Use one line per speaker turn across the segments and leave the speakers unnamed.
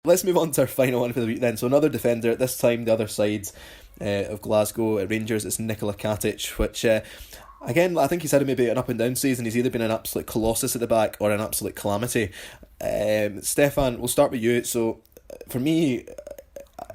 Let's move on to our final one for the week then. So another defender, this time the other side of Glasgow at Rangers, it's Nikola Katic, which again, I think he's had maybe an up and down season. He's either been an absolute colossus at the back or an absolute calamity. Stefan, we'll start with you. So for me,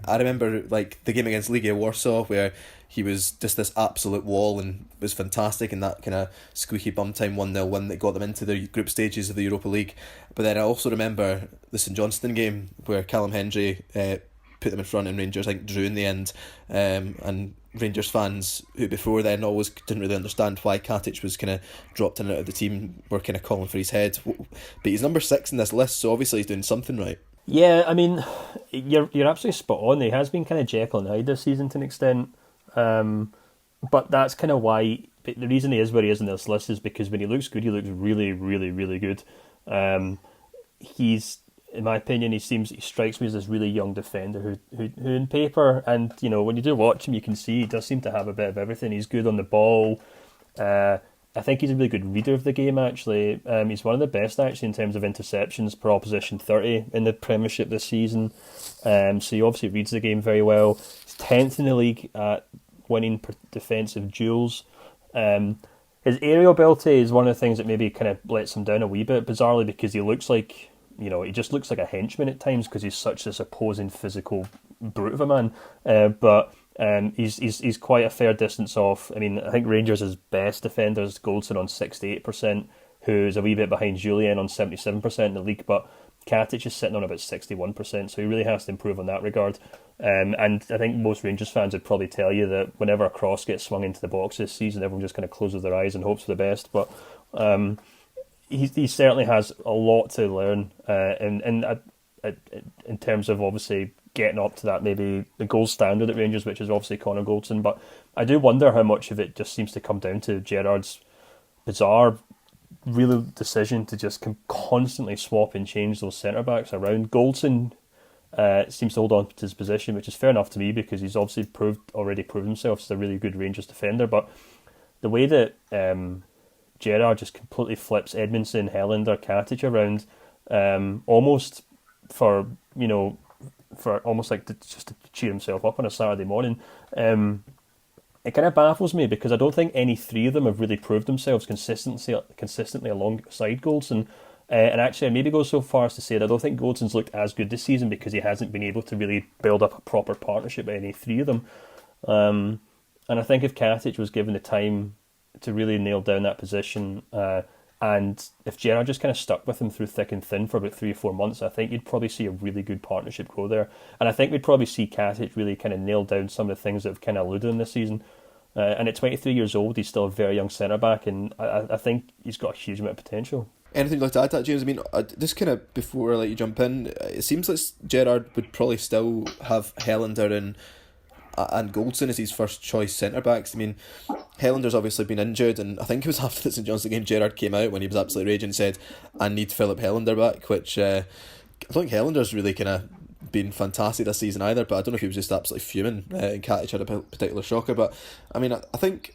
I remember like the game against Legia Warsaw where he was just this absolute wall and was fantastic in that kind of squeaky bum time 1-0 win that got them into the group stages of the Europa League. But then I also remember the St Johnstone game where Callum Hendry put them in front and Rangers I think drew in the end, and Rangers fans who before then always didn't really understand why Katic was kind of dropped in and out of the team were kind of calling for his head. But he's number 6 in this list, so obviously he's doing something right.
Yeah, I mean, you're absolutely spot on. He has been kind of Jekyll and Hyde this season to an extent. But that's kind of why the reason he is where he is in this list is because when he looks good, he looks really, really, really good. He's, in my opinion, he strikes me as this really young defender who in paper and when you do watch him, you can see he does seem to have a bit of everything. He's good on the ball. I think he's a really good reader of the game. Actually, he's one of the best actually in terms of interceptions per opposition 30 in the Premiership this season. So he obviously reads the game very well. He's 10th in the league at winning defensive duels. His aerial ability is one of the things that maybe kind of lets him down a wee bit, bizarrely, because he looks like he just looks like a henchman at times because he's such this opposing physical brute of a man. But he's quite a fair distance off. I mean, I think Rangers' best defender is Goldson on 68%, who's a wee bit behind Julian on 77% in the league, but Katic is sitting on about 61%, so he really has to improve on that regard. And I think most Rangers fans would probably tell you that whenever a cross gets swung into the box this season, everyone just kind of closes their eyes and hopes for the best. But he certainly has a lot to learn in terms of obviously getting up to that maybe the gold standard at Rangers, which is obviously Connor Goldson. But I do wonder how much of it just seems to come down to Gerrard's bizarre real decision to just constantly swap and change those centre backs around. Goldson seems to hold on to his position, which is fair enough to me because he's obviously already proved himself as a really good Rangers defender. But the way that Gerrard just completely flips Edmondson, Helander, Katic around, almost for almost like just to cheer himself up on a Saturday morning. It kind of baffles me because I don't think any three of them have really proved themselves consistently alongside Goldson. And actually, I maybe go so far as to say that I don't think Goldson's looked as good this season because he hasn't been able to really build up a proper partnership with any three of them. And I think if Katic was given the time to really nail down that position, and if Gerrard just kind of stuck with him through thick and thin for about 3 or 4 months, I think you'd probably see a really good partnership grow there. And I think we'd probably see Katic really kind of nail down some of the things that have kind of eluded him this season. And at 23 years old, he's still a very young centre-back, and I think he's got a huge amount of potential.
Anything you'd like to add to that, James? I mean, just kind of before I let you jump in, it seems like Gerrard would probably still have Helander and Goldson as his first choice centre-backs. I mean, Helander's obviously been injured, and I think it was after the St Johnstone game Gerrard came out when he was absolutely raging and said, I need Philip Helander back, which I don't think Helander's really kind of been fantastic this season either, but I don't know if he was just absolutely fuming and Katic had a particular shocker. But I mean, I think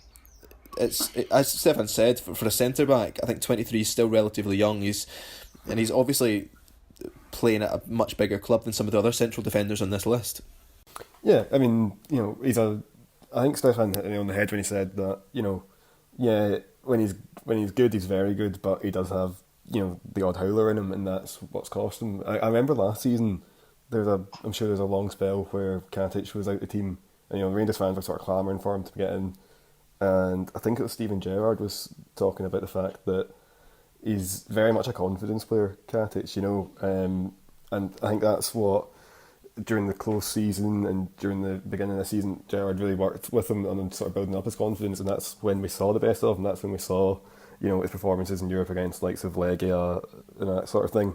as Stefan said, for a centre-back, I think 23 is still relatively young. He's obviously playing at a much bigger club than some of the other central defenders on this list.
Yeah, I mean, I think Stefan hit me on the head when he said that, when he's good, he's very good, but he does have, the odd howler in him, and that's what's cost him. I remember last season, I'm sure there's a long spell where Katic was out the team, and Rangers fans were sort of clamouring for him to get in, and I think it was Steven Gerrard was talking about the fact that he's very much a confidence player, Katic, and I think that's what, during the close season and during the beginning of the season, Gerrard really worked with him on sort of building up his confidence, and that's when we saw the best of him. That's when we saw, his performances in Europe against likes of Legia and that sort of thing.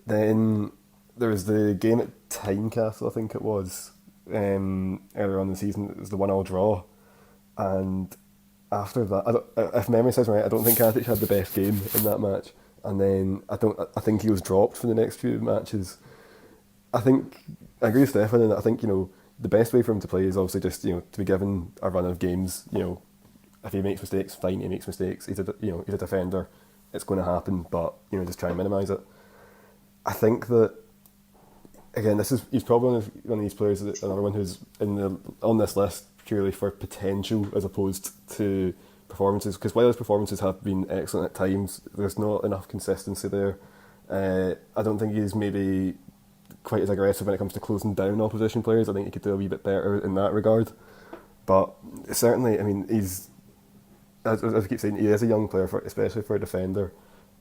Then there was the game at Tynecastle, I think it was, earlier on in the season. It was the 1-1 draw, and after that, if memory serves me right, I don't think Katic had the best game in that match, and then I think he was dropped for the next few matches. I agree with Stefan, and I think, the best way for him to play is obviously just, to be given a run of games. If he makes mistakes, fine, he makes mistakes. He's a defender. It's going to happen, but, just try and minimise it. I think that again, he's probably one of these players, another one who's on this list purely for potential as opposed to performances. Because while his performances have been excellent at times, there's not enough consistency there. I don't think he's maybe quite as aggressive when it comes to closing down opposition players. I think he could do a wee bit better in that regard. But certainly, I mean, he's, as I keep saying, he is a young player, especially for a defender,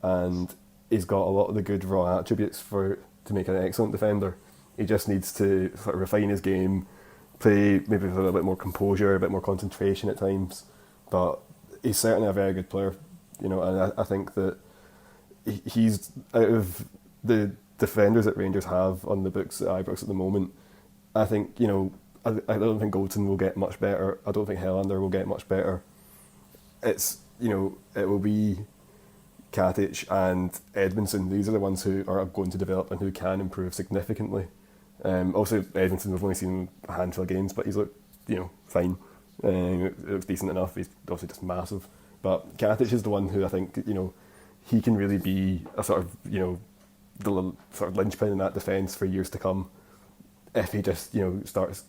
and he's got a lot of the good raw attributes to make an excellent defender. He just needs to sort of refine his game, play maybe with a little bit more composure, a bit more concentration at times. But he's certainly a very good player, and I think that he's, out of the defenders that Rangers have on the books at Ibrox at the moment, I think, I don't think Goldson will get much better. I don't think Helander will get much better. It's, it will be Katic and Edmondson. These are the ones who are going to develop and who can improve significantly. Also, Edmondson, we've only seen a handful of games, but he's looked, fine. It looks decent enough. He's obviously just massive. But Katic is the one who I think, he can really be a sort of, the sort of linchpin in that defence for years to come. If he just, starts,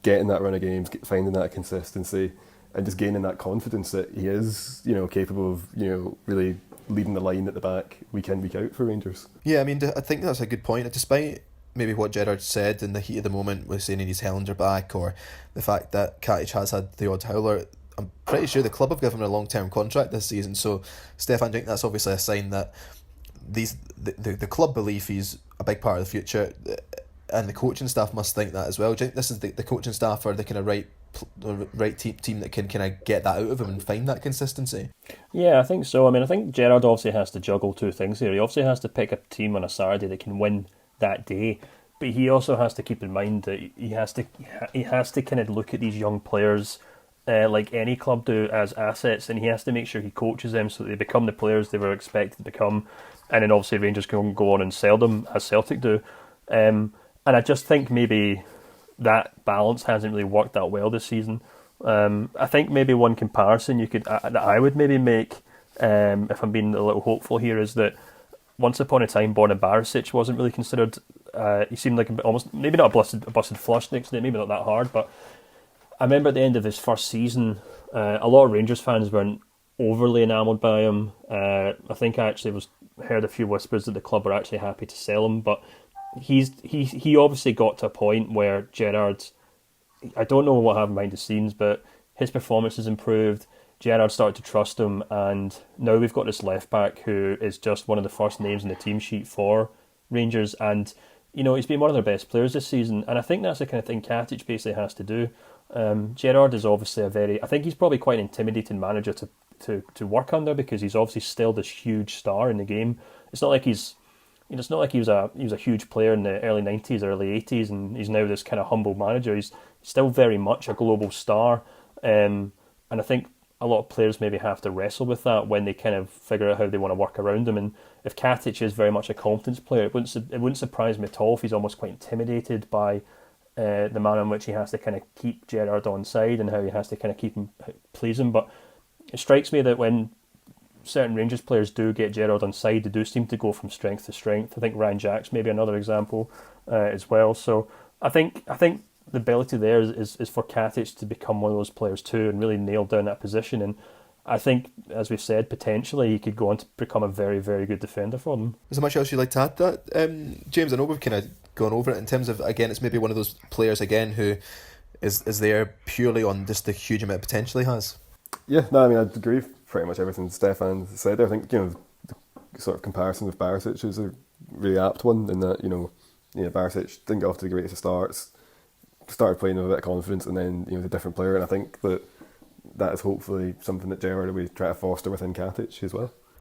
getting that run of games, finding that consistency, and just gaining that confidence that he is, capable of, really leading the line at the back week in, week out for Rangers.
Yeah, I mean, I think that's a good point. Despite maybe what Gerrard said in the heat of the moment with saying he needs Helander back, or the fact that Katic has had the odd howler, I'm pretty sure the club have given him a long-term contract this season. So, Stefan, I think that's obviously a sign that the club believe he's a big part of the future, and the coaching staff must think that as well. Do you think this is the coaching staff are the kind of right team that can kind of get that out of him and find that consistency?
Yeah, I think so. I mean, I think Gerrard obviously has to juggle two things here. He obviously has to pick a team on a Saturday that can win that day, but he also has to keep in mind that he has to kind of look at these young players like any club do as assets, and he has to make sure he coaches them so that they become the players they were expected to become, and then obviously Rangers can go on and sell them as Celtic do. And I just think maybe that balance hasn't really worked that well this season. I think maybe one comparison that I would maybe make, if I'm being a little hopeful here, is that once upon a time Borna Barisic wasn't really considered. He seemed like almost, maybe not a busted flush next to it, maybe not that hard, but I remember at the end of his first season, a lot of Rangers fans weren't overly enamoured by him. I think I actually heard a few whispers that the club were actually happy to sell him, but he obviously got to a point where Gerrard, I don't know what happened behind the scenes, but his performance has improved. Gerrard started to trust him, and now we've got this left back who is just one of the first names in the team sheet for Rangers, and he's been one of their best players this season, and I think that's the kind of thing Katic basically has to do. Gerrard is obviously I think he's probably quite an intimidating manager to work under, because he's obviously still this huge star in the game. It's not like he was a huge player in the early 90s, early 80s, and he's now this kind of humble manager. He's still very much a global star, and I think a lot of players maybe have to wrestle with that when they kind of figure out how they want to work around him. And if Katic is very much a confidence player, it wouldn't surprise me at all if he's almost quite intimidated by the manner in which he has to kind of keep Gerrard on side and how he has to kind of please him. But it strikes me that when certain Rangers players do get Gerrard on side, they do seem to go from strength to strength. I think Ryan Jack's maybe another example as well. So I think the ability there is for Katic to become one of those players too and really nail down that position. And I think, as we've said, potentially he could go on to become a very, very good defender for them.
Is there much else you'd like to add to that? James, I know we've kind of gone over it in terms of, again, it's maybe one of those players again who is there purely on just the huge amount of potential he has.
Yeah, no, I mean, I'd agree with pretty much everything Stefan said. I think, the sort of comparison with Barisic is a really apt one in that, Barisic didn't get off to the greatest of starts, started playing with a bit of confidence, and then, a different player. And I think that is hopefully something that Gerrard will try to foster within Katic as well.